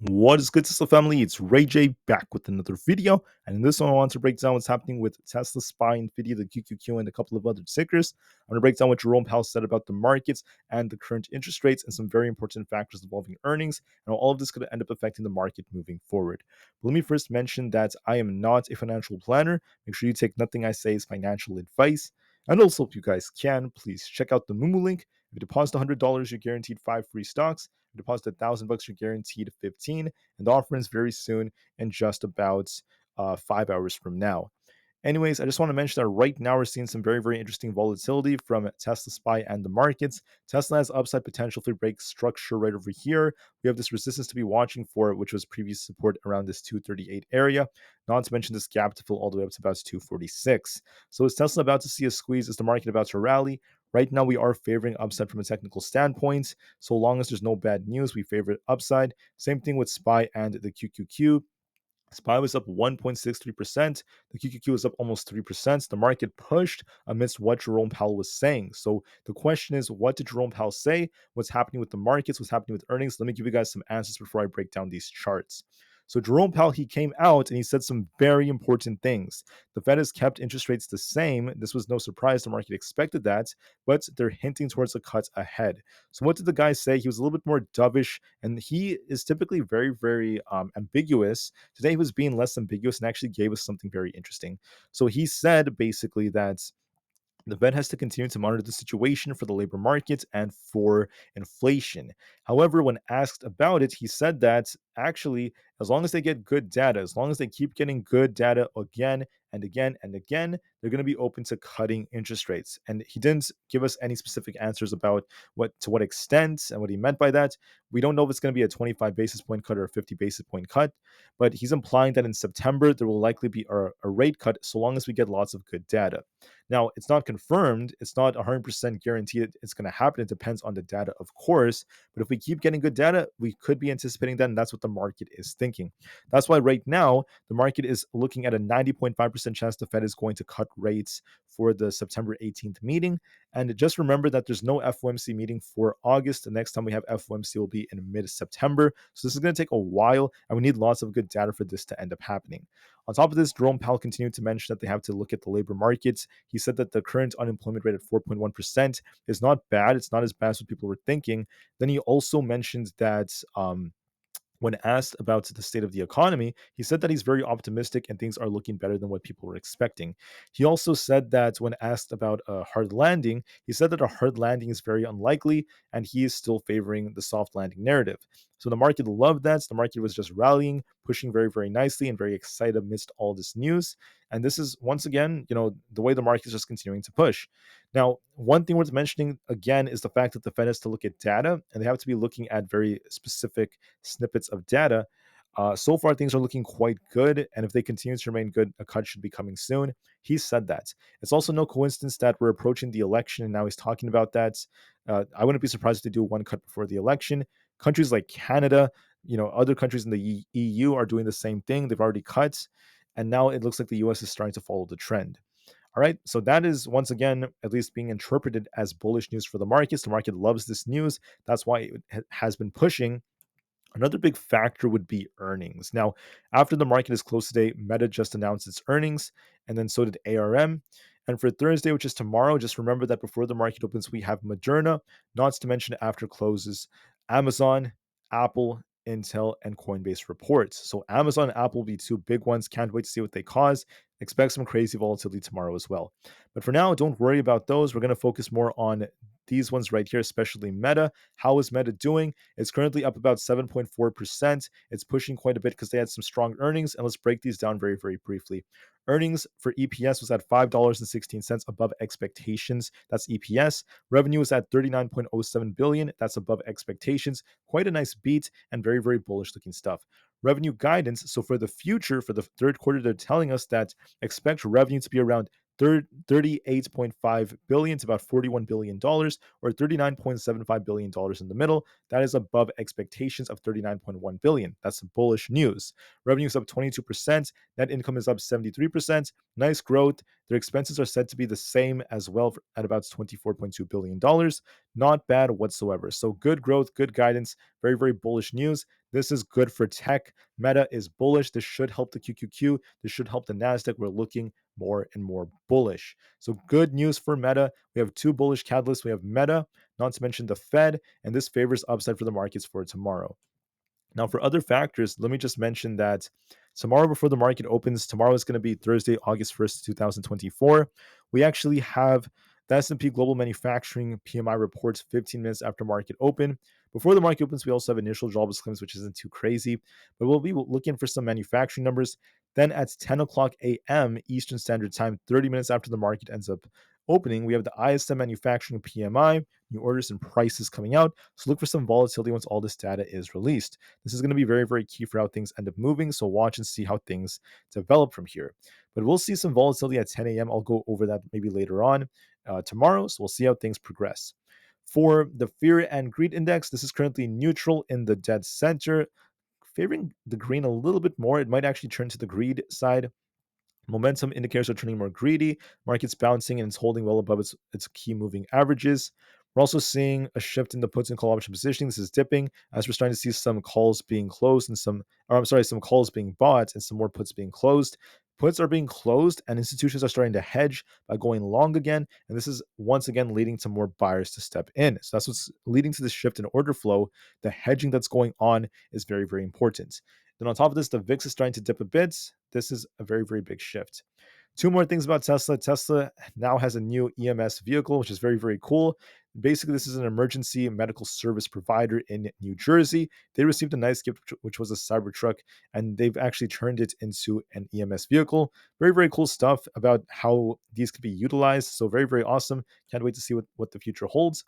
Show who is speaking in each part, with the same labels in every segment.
Speaker 1: What is good, Tesla family? It's Ray J back with another video. And in this one, I want to break down what's happening with Tesla, SPY, Nvda, the QQQ, and a couple of other tickers. I'm going to break down what Jerome Powell said about the markets and the current interest rates and some very important factors involving earnings. And all of this could end up affecting the market moving forward. But let me first mention that I am not a financial planner. Make sure you take nothing I say as financial advice. And also, if you guys can, please check out the Moomoo link. If you deposit $100, you're guaranteed 5 free stocks. Deposit $1,000, you're guaranteed 15, and the offer ends very soon in just about 5 hours from now. Anyways, I just want to mention that right now we're seeing some very, very interesting volatility from Tesla SPY and the markets. Tesla has upside potential if we break structure right over here. We have this resistance to be watching for, which was previous support around this 238 area. Not to mention this gap to fill all the way up to about 246. So is Tesla about to see a squeeze? Is the market about to rally? Right now, we are favoring upside from a technical standpoint. So long as there's no bad news, we favor upside. Same thing with SPY and the QQQ. SPY was up 1.63%. The QQQ was up almost 3%. The market pushed amidst what Jerome Powell was saying. So the question is, what did Jerome Powell say? What's happening with the markets? What's happening with earnings? Let me give you guys some answers before I break down these charts. So Jerome Powell, he came out and he said some very important things. The Fed has kept interest rates the same. This was no surprise. The market expected that, but they're hinting towards a cut ahead. So what did the guy say? He was a little bit more dovish, and he is typically very, very ambiguous. Today he was being less ambiguous and actually gave us something very interesting. So he said basically that the Fed has to continue to monitor the situation for the labor market and for inflation. However, when asked about it, he said that actually, as long as they get good data, as long as they keep getting good data again and again and again, they're going to be open to cutting interest rates. And he didn't give us any specific answers about what extent and what he meant by that. We don't know if it's going to be a 25 basis point cut or a 50 basis point cut, but he's implying that in September there will likely be a rate cut so long as we get lots of good data. Now, it's not confirmed. It's not 100% guaranteed it's going to happen. It depends on the data, of course. But if we keep getting good data, we could be anticipating that, and that's what the market is thinking. That's why right now, the market is looking at a 90.5% chance the Fed is going to cut rates for the September 18th meeting. And just remember that there's no FOMC meeting for August. The next time we have FOMC will be in mid-September. So this is going to take a while, and we need lots of good data for this to end up happening. On top of this, Jerome Powell continued to mention that they have to look at the labor markets. He said that the current unemployment rate at 4.1% is not bad. It's not as bad as what people were thinking. Then he also mentioned that when asked about the state of the economy, he said that he's very optimistic and things are looking better than what people were expecting. He also said that when asked about a hard landing, he said that a hard landing is very unlikely and he is still favoring the soft landing narrative. So the market loved that. The market was just rallying, pushing very, very nicely and very excited amidst all this news. And this is, once again, the way the market is just continuing to push. Now, one thing worth mentioning again is the fact that the Fed has to look at data and they have to be looking at very specific snippets of data. So far, things are looking quite good, and if they continue to remain good, a cut should be coming soon. He said that. It's also no coincidence that we're approaching the election, and now he's talking about that. I wouldn't be surprised if they do one cut before the election. Countries like Canada, other countries in the EU are doing the same thing. They've already cut, and now it looks like the US is starting to follow the trend. All right, so that is once again at least being interpreted as bullish news for the markets. The market loves this news. That's why it has been pushing. Another big factor would be earnings. Now, after the market is closed today, Meta just announced its earnings, and then so did ARM. And for Thursday, which is tomorrow, just remember that before the market opens, we have Moderna, not to mention after closes, Amazon, Apple, Intel, and Coinbase reports. So Amazon and Apple will be two big ones. Can't wait to see what they cause. Expect some crazy volatility tomorrow as well. But for now, don't worry about those. We're going to focus more on these ones right here, especially Meta. How is Meta doing? It's currently up about 7.4%. It's pushing quite a bit because they had some strong earnings. And let's break these down very, very briefly. Earnings for EPS was at $5.16 above expectations. That's EPS. Revenue was at $39.07 billion. That's above expectations. Quite a nice beat and very, very bullish looking stuff. Revenue guidance. So for the future, for the third quarter, they're telling us that expect revenue to be around $38.5 billion to about $41 billion, or $39.75 billion in the middle. That is above expectations of $39.1 billion. That's bullish news. Revenue is up 22%. Net income is up 73%. Nice growth. Their expenses are said to be the same as well at about $24.2 billion. Not bad whatsoever. So good growth, good guidance, very, very bullish news. This is good for tech. Meta is bullish. This should help the QQQ. This should help the NASDAQ. We're looking more and more bullish. So good news for Meta. We have two bullish catalysts. We have Meta, not to mention the Fed, and this favors upside for the markets for tomorrow. Now, for other factors, let me just mention that tomorrow, before the market opens, tomorrow is going to be Thursday, August 1st, 2024. We actually have the S&P Global Manufacturing PMI reports 15 minutes after market open. Before the market opens, we also have initial jobless claims, which isn't too crazy, but we'll be looking for some manufacturing numbers. Then at 10 o'clock a.m. Eastern Standard Time, 30 minutes after the market ends up opening, we have the ISM Manufacturing PMI, new orders and prices coming out. So look for some volatility once all this data is released. This is going to be very, very key for how things end up moving. So watch and see how things develop from here. But we'll see some volatility at 10 a.m. I'll go over that maybe later on tomorrow. So we'll see how things progress. For the fear and greed index, this is currently neutral in the dead center, favoring the green a little bit more. It might actually turn to the greed side. Momentum indicators are turning more greedy. Market's bouncing and it's holding well above its key moving averages. We're also seeing a shift in the puts and call option positioning. This is dipping as we're starting to see some calls being closed and some calls being bought and some more puts being closed. Puts are being closed and institutions are starting to hedge by going long again. And this is once again leading to more buyers to step in. So that's what's leading to this shift in order flow. The hedging that's going on is very, very important. Then on top of this, the VIX is starting to dip a bit. This is a very, very big shift. Two more things about Tesla. Tesla now has a new EMS vehicle, which is very, very cool. Basically, this is an emergency medical service provider in New Jersey. They received a nice gift, which was a Cybertruck, and they've actually turned it into an EMS vehicle. Very, very cool stuff about how these could be utilized. So very, very awesome. Can't wait to see what the future holds.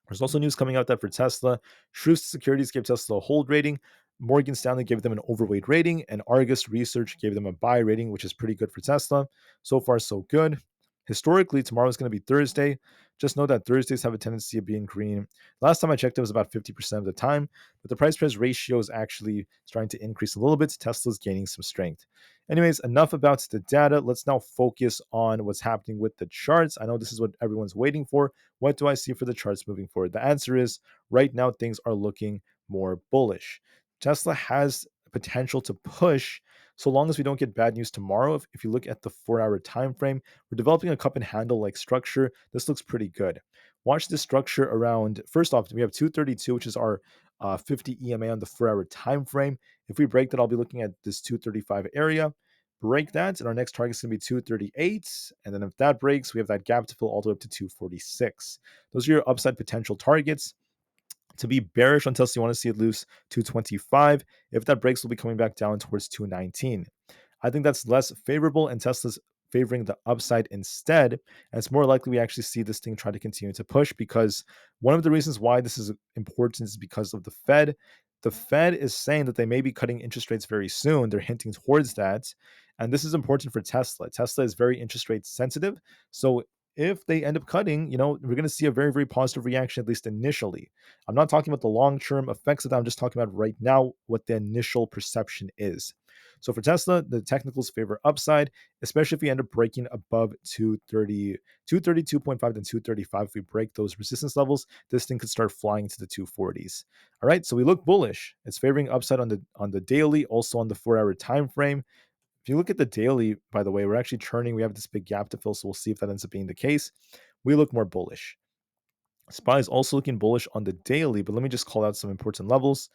Speaker 1: There's also news coming out that for Tesla, Truist Securities gave Tesla a hold rating. Morgan Stanley gave them an overweight rating, and Argus Research gave them a buy rating, which is pretty good for Tesla. So far, so good. Historically, tomorrow is going to be Thursday. Just know that Thursdays have a tendency of being green. Last time I checked, it was about 50% of the time, but the price-price ratio is actually starting to increase a little bit. Tesla's gaining some strength. Anyways, enough about the data. Let's now focus on what's happening with the charts. I know this is what everyone's waiting for. What do I see for the charts moving forward? The answer is right now things are looking more bullish. Tesla has potential to push so long as we don't get bad news tomorrow. If you look at the 4-hour time frame, we're developing a cup and handle like structure. This looks pretty good. Watch this structure around. First off, we have 232, which is our 50 EMA on the 4-hour time frame. If we break that, I'll be looking at this 235 area. Break that, and our next target is going to be 238. And then if that breaks, we have that gap to fill all the way up to 246. Those are your upside potential targets. To be bearish on Tesla, you want to see it lose 225. If that breaks, we'll be coming back down towards 219. I think that's less favorable, and Tesla's favoring the upside instead. And it's more likely we actually see this thing try to continue to push, because one of the reasons why this is important is because of the Fed. The Fed is saying that they may be cutting interest rates very soon. They're hinting towards that. And this is important for Tesla. Tesla is very interest rate sensitive. So if they end up cutting, we're going to see a very, very positive reaction, at least initially. I'm not talking about the long-term effects of that. I'm just talking about right now what the initial perception is. So for Tesla, the technicals favor upside, especially if we end up breaking above 230, 232.5 and 235. If we break those resistance levels, this thing could start flying to the 240s. All right, so we look bullish. It's favoring upside on the daily, also on the 4-hour time frame. If you look at the daily, by the way, we're actually turning. We have this big gap to fill, so we'll see if that ends up being the case. We look more bullish. SPY is also looking bullish on the daily, but let me just call out some important levels.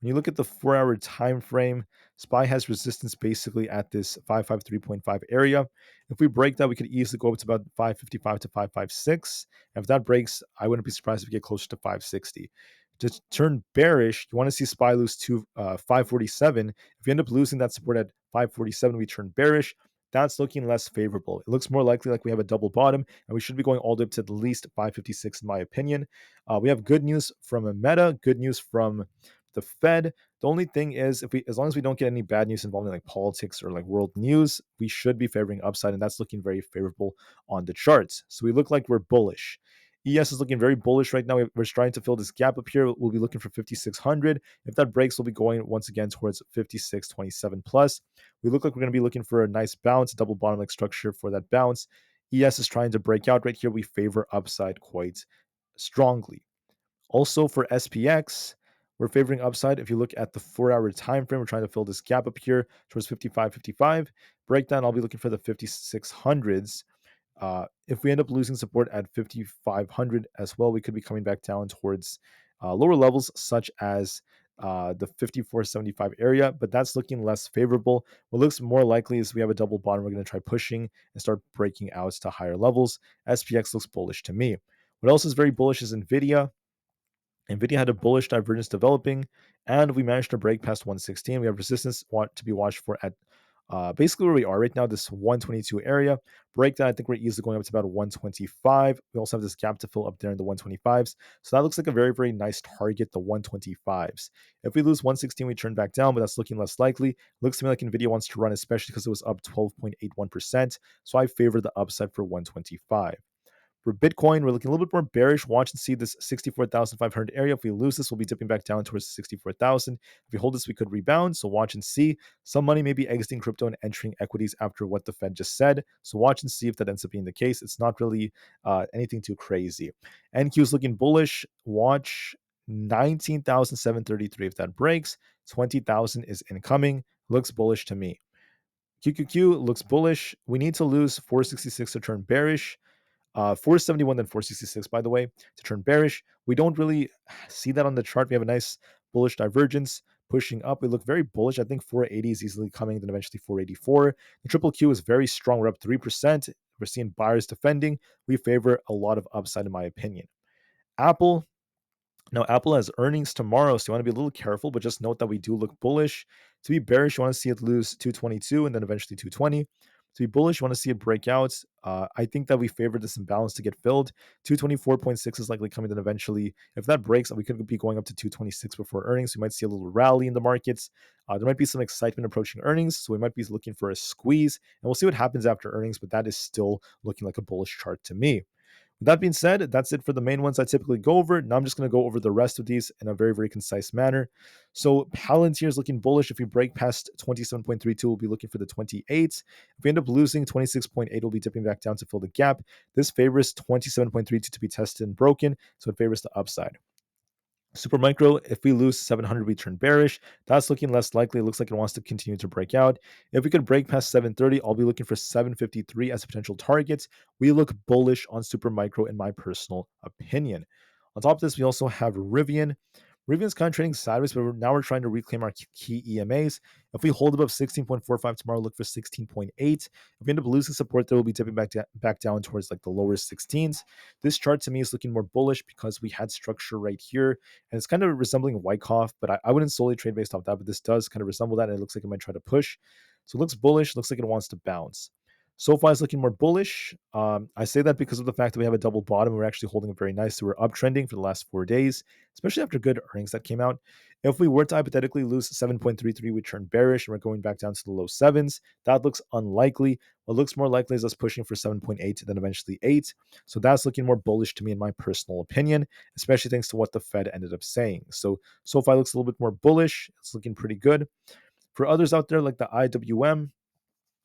Speaker 1: When you look at the 4-hour time frame, SPY has resistance basically at this 553.5 area. If we break that, we could easily go up to about 555 to 556. And if that breaks, I wouldn't be surprised if we get closer to 560. To turn bearish, you want to see SPY lose to 547. If you end up losing that support at 547, we turn bearish. That's looking less favorable. It looks more likely like we have a double bottom, and we should be going all the way up to at least 556, in my opinion. We have good news from Meta, good news from the Fed. The only thing is, as long as we don't get any bad news involving like politics or like world news, we should be favoring upside, and that's looking very favorable on the charts. So we look like we're bullish. ES is looking very bullish right now. We're trying to fill this gap up here. We'll be looking for 5,600. If that breaks, we'll be going once again towards 5627 plus. We look like we're going to be looking for a nice bounce, double bottom like structure for that bounce. ES is trying to break out right here. We favor upside quite strongly. Also for SPX, we're favoring upside. If you look at the 4-hour time frame, we're trying to fill this gap up here towards 55.55. Breakdown, I'll be looking for the 5600s. If we end up losing support at 5,500 as well, we could be coming back down towards lower levels such as the 54.75 area, but that's looking less favorable. What looks more likely is we have a double bottom. We're going to try pushing and start breaking out to higher levels. SPX looks bullish to me. What else is very bullish is Nvda. Nvidia had a bullish divergence developing, and we managed to break past 116. We have resistance to be watched for at basically where we are right now, this 122 area. Breakdown, I think we're easily going up to about 125. We also have this gap to fill up there in the 125s. So that looks like a very, very nice target, the 125s. If we lose 116, we turn back down, but that's looking less likely. Looks to me like Nvidia wants to run, especially because it was up 12.81%. So I favor the upside for 125. For Bitcoin, we're looking a little bit more bearish. Watch and see this 64,500 area. If we lose this, we'll be dipping back down towards 64,000. If we hold this, we could rebound. So watch and see. Some money may be exiting crypto and entering equities after what the Fed just said. So watch and see if that ends up being the case. It's not really anything too crazy. NQ is looking bullish. Watch 19,733. If that breaks, 20,000 is incoming. Looks bullish to me. QQQ looks bullish. We need to lose 466 to turn bearish. 471 then 466, by the way, to turn bearish. We don't really see that on the chart. We have a nice bullish divergence pushing up. We look very bullish. I think 480 is easily coming, then eventually 484. The triple Q is very strong. We're up 3%. We're seeing buyers defending. We favor a lot of upside, in my opinion. Aapl. Now, Aapl has earnings tomorrow, so you want to be a little careful, but just note that we do look bullish. To be bearish, you want to see it lose 222 and then eventually 220. To be bullish, you want to see it break out. I think that we favor this imbalance to get filled. 224.6 is likely coming, then eventually, if that breaks, we could be going up to 226 before earnings. We might see a little rally in the markets. There might be some excitement approaching earnings, so we might be looking for a squeeze, and we'll see what happens after earnings, but that is still looking like a bullish chart to me. With that being said, that's it for the main ones I typically go over. Now I'm just going to go over the rest of these in a very, very concise manner. So Palantir is looking bullish. If we break past 27.32, we'll be looking for the 28. If we end up losing 26.8, we'll be dipping back down to fill the gap. This favors 27.32 to be tested and broken, so it favors the upside. Supermicro, if we lose 700, we turn bearish. That's looking less likely. It looks like it wants to continue to break out. If we could break past 730, I'll be looking for 753 as potential targets. We look bullish on Supermicro in my personal opinion. On top of this, we also have Rivian. Rivian's kind of trading sideways, but now we're trying to reclaim our key EMAs. If we hold above 16.45 tomorrow, look for 16.8. If we end up losing support, there will be dipping back down towards like the lower 16s. This chart to me is looking more bullish because we had structure right here, and it's kind of resembling Wyckoff, but I wouldn't solely trade based off that, but this does kind of resemble that, and it looks like it might try to push. So it looks bullish, looks like it wants to bounce. SoFi is looking more bullish. I say that because of the fact that we have a double bottom. We're actually holding it very nice. So we're uptrending for the last 4 days, especially after good earnings that came out. If we were to hypothetically lose 7.33, we turn bearish and we're going back down to the low sevens. That looks unlikely. What looks more likely is us pushing for 7.8, then eventually 8. So that's looking more bullish to me in my personal opinion, especially thanks to what the Fed ended up saying. So SoFi looks a little bit more bullish. It's looking pretty good. For others out there like the IWM,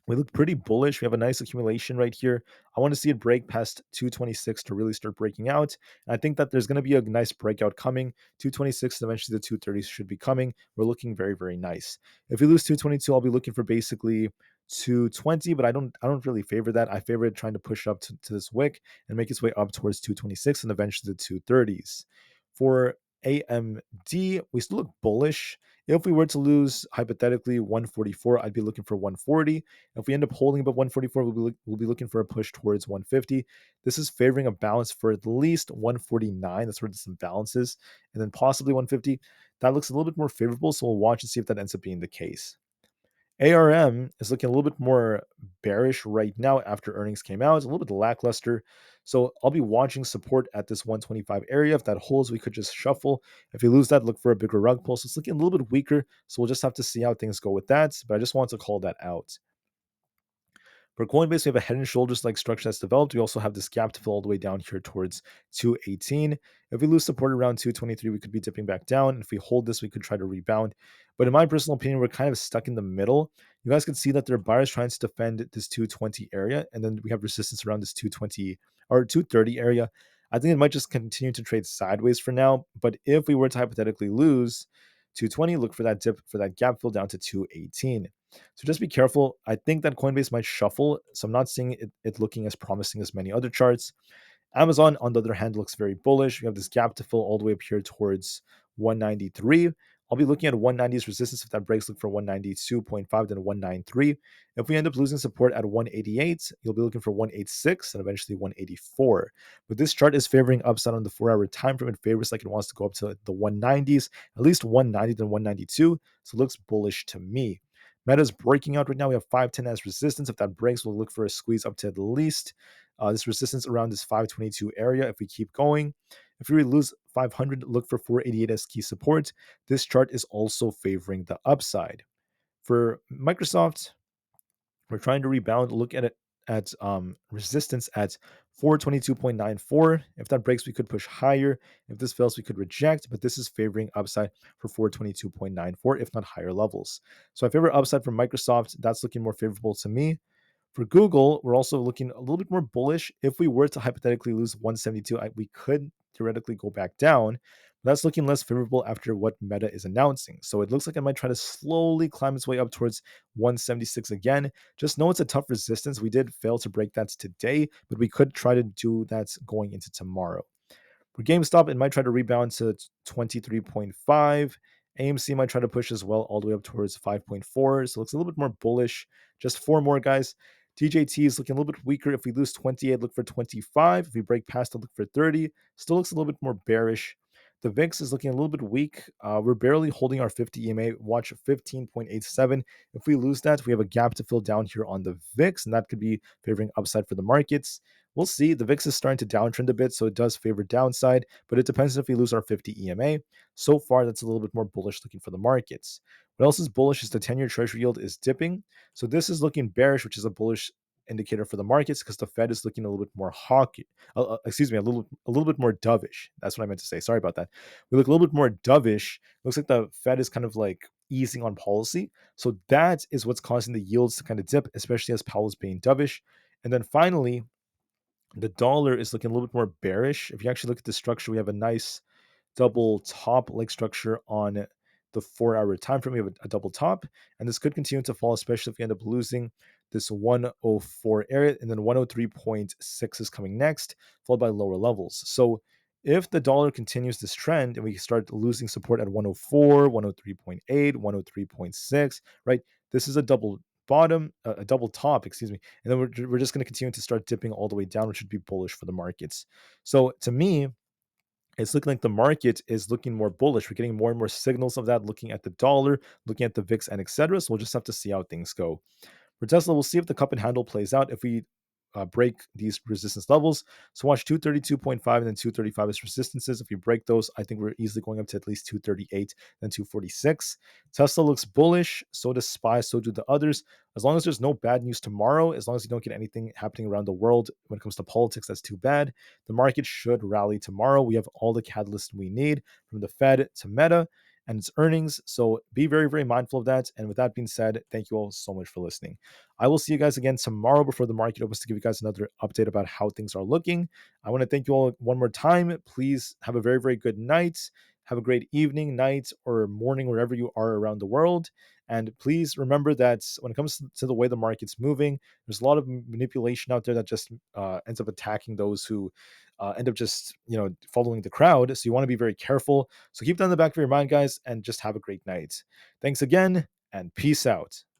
Speaker 1: we look pretty bullish. We have a nice accumulation right here. I want to see it break past 226 to really start breaking out. And I think that there's going to be a nice breakout coming. 226 and eventually the 230s should be coming. We're looking very, very nice. If we lose 222, I'll be looking for basically 220, but I don't really favor that. I favor it trying to push up to this wick and make its way up towards 226 and eventually the 230s. For AMD, we still look bullish. If we were to lose hypothetically 144, I'd be looking for 140. If we end up holding above 144, we'll be looking for a push towards 150. This is favoring a balance for at least 149. That's where this imbalance is, and then possibly 150. That looks a little bit more favorable, so we'll watch and see if that ends up being the case. ARM is looking a little bit more bearish right now after earnings came out. It's a little bit lackluster. So I'll be watching support at this 125 area. If that holds, we could just shuffle. If we lose that, look for a bigger rug pull. So it's looking a little bit weaker. So we'll just have to see how things go with that. But I just want to call that out. For Coinbase, we have a head and shoulders like structure that's developed. We also have this gap to fill all the way down here towards 218. If we lose support around 223, we could be dipping back down. If we hold this, we could try to rebound. But in my personal opinion, we're kind of stuck in the middle. You guys can see that there are buyers trying to defend this 220 area, and then we have resistance around this 220 or 230 area. I think it might just continue to trade sideways for now. But if we were to hypothetically lose 220, look for that dip for that gap fill down to 218. So just be careful. I think that Coinbase might shuffle. So I'm not seeing it looking as promising as many other charts. Amazon, on the other hand, looks very bullish. We have this gap to fill all the way up here towards 193. I'll be looking at 190's resistance. If that breaks, look for 192.5, then 193. If we end up losing support at 188, you'll be looking for 186 and eventually 184. But this chart is favoring upside on the 4-hour time frame. It favors like it wants to go up to the 190s, at least 190, then 192. So it looks bullish to me. Meta's breaking out right now. We have 510 as resistance. If that breaks, we'll look for a squeeze up to at least this resistance around this 522 area if we keep going. If we lose 500, look for 488 as key support. This chart is also favoring the upside. For Microsoft, we're trying to rebound. Look at it at resistance at 422.94. If that breaks, we could push higher. If this fails, we could reject, but this is favoring upside for 422.94, if not higher levels. So I favor upside for Microsoft. That's looking more favorable to me. For Google, we're also looking a little bit more bullish. If we were to hypothetically lose 172, we could theoretically go back down. But that's looking less favorable after what Meta is announcing. So it looks like it might try to slowly climb its way up towards 176 again. Just know it's a tough resistance. We did fail to break that today, but we could try to do that going into tomorrow. For GameStop, it might try to rebound to 23.5. AMC might try to push as well all the way up towards 5.4. So it looks a little bit more bullish. Just four more, guys. TJT is looking a little bit weaker. If we lose 28, look for 25. If we break past it, look for 30. Still looks a little bit more bearish. The VIX is looking a little bit weak. We're barely holding our 50 EMA. Watch 15.87. If we lose that, we have a gap to fill down here on the VIX, and that could be favoring upside for the markets. We'll see. The VIX is starting to downtrend a bit, so it does favor downside, but it depends if we lose our 50 EMA. So far, that's a little bit more bullish looking for the markets. What else is bullish is the 10-year treasury yield is dipping. So this is looking bearish, which is a bullish indicator for the markets because the Fed is looking a little bit more hawky. A little bit more dovish. That's what I meant to say. Sorry about that. We look a little bit more dovish. Looks like the Fed is kind of like easing on policy. So that is what's causing the yields to kind of dip, especially as Powell is being dovish. And then finally, the dollar is looking a little bit more bearish. If you actually look at the structure, we have a nice double top leg structure on the 4-hour time frame. We have a double top, and this could continue to fall, especially if we end up losing this 104 area, and then 103.6 is coming next, followed by lower levels. So if the dollar continues this trend and we start losing support at 104, 103.8, 103.6, right? This is a double bottom, a double top, excuse me. And then we're just going to continue to start dipping all the way down, which should be bullish for the markets. So to me, it's looking like the market is looking more bullish. We're getting more and more signals of that, looking at the dollar, looking at the VIX, and etc. So we'll just have to see how things go. For Tesla, we'll see if the cup and handle plays out. If we break these resistance levels, so watch 232.5 and then 235 as resistances. If we break those, I think we're easily going up to at least 238, then 246. Tesla looks bullish. So does SPY. So do the others. As long as there's no bad news tomorrow, as long as you don't get anything happening around the world when it comes to politics that's too bad, the market should rally tomorrow. We have all the catalysts we need, from the Fed to Meta and its earnings. So be very, very mindful of that. And with that being said, thank you all so much for listening. I will see you guys again tomorrow before the market opens to give you guys another update about how things are looking. I want to thank you all one more time. Please have a very, very good night. Have a great evening, night, or morning, wherever you are around the world. And please remember that when it comes to the way the market's moving, there's a lot of manipulation out there that just ends up attacking those who end up just following the crowd. So you want to be very careful. So keep that in the back of your mind, guys, and just have a great night. Thanks again, and peace out.